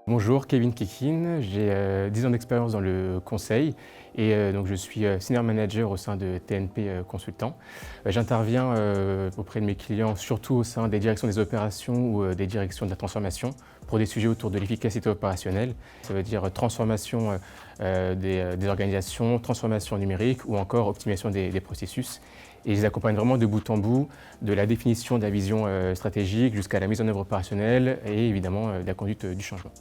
Bonjour, Kevin Kekin, j'ai 10 ans d'expérience dans le conseil et donc je suis senior manager au sein de TNP Consultant. J'interviens auprès de mes clients surtout au sein des directions des opérations ou des directions de la transformation pour des sujets autour de l'efficacité opérationnelle. Ça veut dire transformation des organisations, transformation numérique ou encore optimisation des processus. Et je les accompagne vraiment de bout en bout, de la définition de la vision stratégique jusqu'à la mise en œuvre opérationnelle et évidemment de la conduite du changement.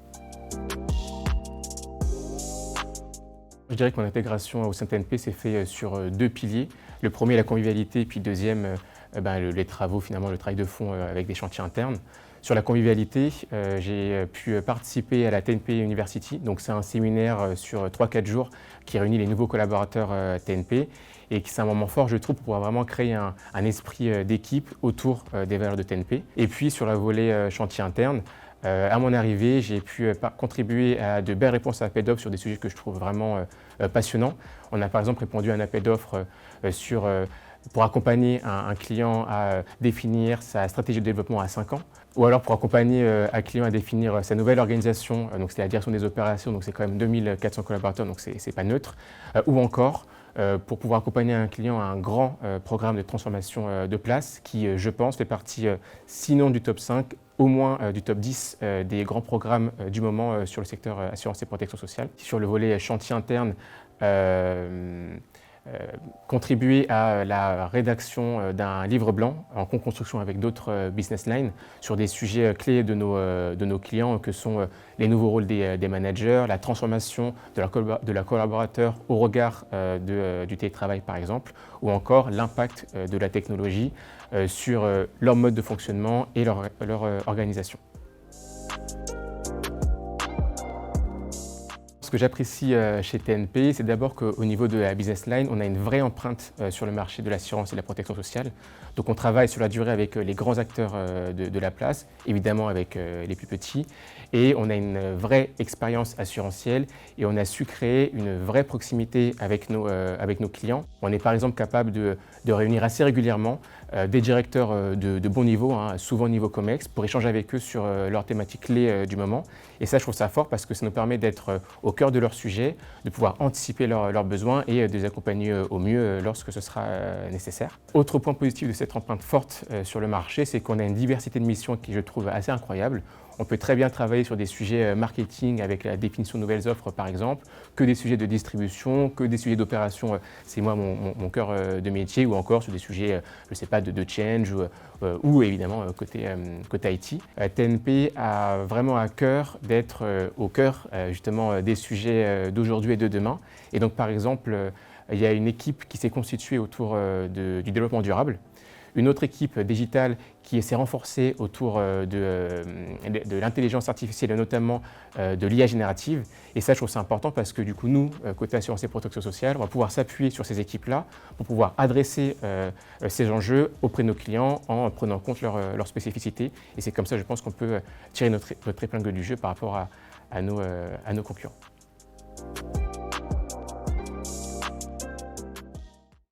Je dirais que mon intégration au sein de TNP s'est fait sur deux piliers. Le premier, la convivialité, puis le deuxième, les travaux, finalement, le travail de fond avec des chantiers internes. Sur la convivialité, j'ai pu participer à la TNP University. Donc c'est un séminaire sur 3-4 jours qui réunit les nouveaux collaborateurs TNP et qui c'est un moment fort, je trouve, pour pouvoir vraiment créer un esprit d'équipe autour des valeurs de TNP. Et puis sur la volet chantier interne, à mon arrivée, j'ai pu contribuer à de belles réponses à appel d'offres sur des sujets que je trouve vraiment passionnants. On a par exemple répondu à un appel d'offres pour accompagner un client à définir sa stratégie de développement à 5 ans, ou alors pour accompagner un client à définir sa nouvelle organisation, donc c'est la direction des opérations, donc c'est quand même 2400 collaborateurs, donc c'est pas neutre, ou encore pour pouvoir accompagner un client à un grand programme de transformation de place qui, je pense, fait partie, sinon du top 5, au moins du top 10 des grands programmes du moment sur le secteur assurance et protection sociale. Sur le volet chantier interne, contribuer à la rédaction d'un livre blanc en co-construction avec d'autres business lines sur des sujets clés de nos clients que sont les nouveaux rôles des managers, la transformation de la collaborateur au regard du télétravail par exemple, ou encore l'impact de la technologie sur leur mode de fonctionnement et leur organisation. Ce que j'apprécie chez TNP, c'est d'abord qu'au niveau de la business line, on a une vraie empreinte sur le marché de l'assurance et de la protection sociale. Donc on travaille sur la durée avec les grands acteurs de la place, évidemment avec les plus petits, et on a une vraie expérience assurantielle et on a su créer une vraie proximité avec nos clients. On est par exemple capable de réunir assez régulièrement des directeurs de bon niveau, souvent niveau COMEX, pour échanger avec eux sur leurs thématiques clés du moment. Et ça, je trouve ça fort parce que ça nous permet d'être au cœur de leur sujet, de pouvoir anticiper leurs besoins et de les accompagner au mieux lorsque ce sera nécessaire. Autre point positif de cette empreinte forte sur le marché, c'est qu'on a une diversité de missions qui je trouve assez incroyable. On peut très bien travailler sur des sujets marketing avec la définition de nouvelles offres par exemple, que des sujets de distribution, que des sujets d'opération, c'est moi mon cœur de métier, ou encore sur des sujets, je ne sais pas, de change ou évidemment côté IT. TNP a vraiment à cœur d'être au cœur justement des sujets d'aujourd'hui et de demain. Et donc par exemple, il y a une équipe qui s'est constituée autour du développement durable. Une autre équipe digitale qui s'est renforcée autour de l'intelligence artificielle et notamment de l'IA générative. Et ça, je trouve ça important parce que du coup, nous, côté assurance et protection sociale, on va pouvoir s'appuyer sur ces équipes-là pour pouvoir adresser ces enjeux auprès de nos clients en prenant en compte leurs spécificités. Et c'est comme ça, je pense, qu'on peut tirer notre épingle du jeu par rapport à nos concurrents.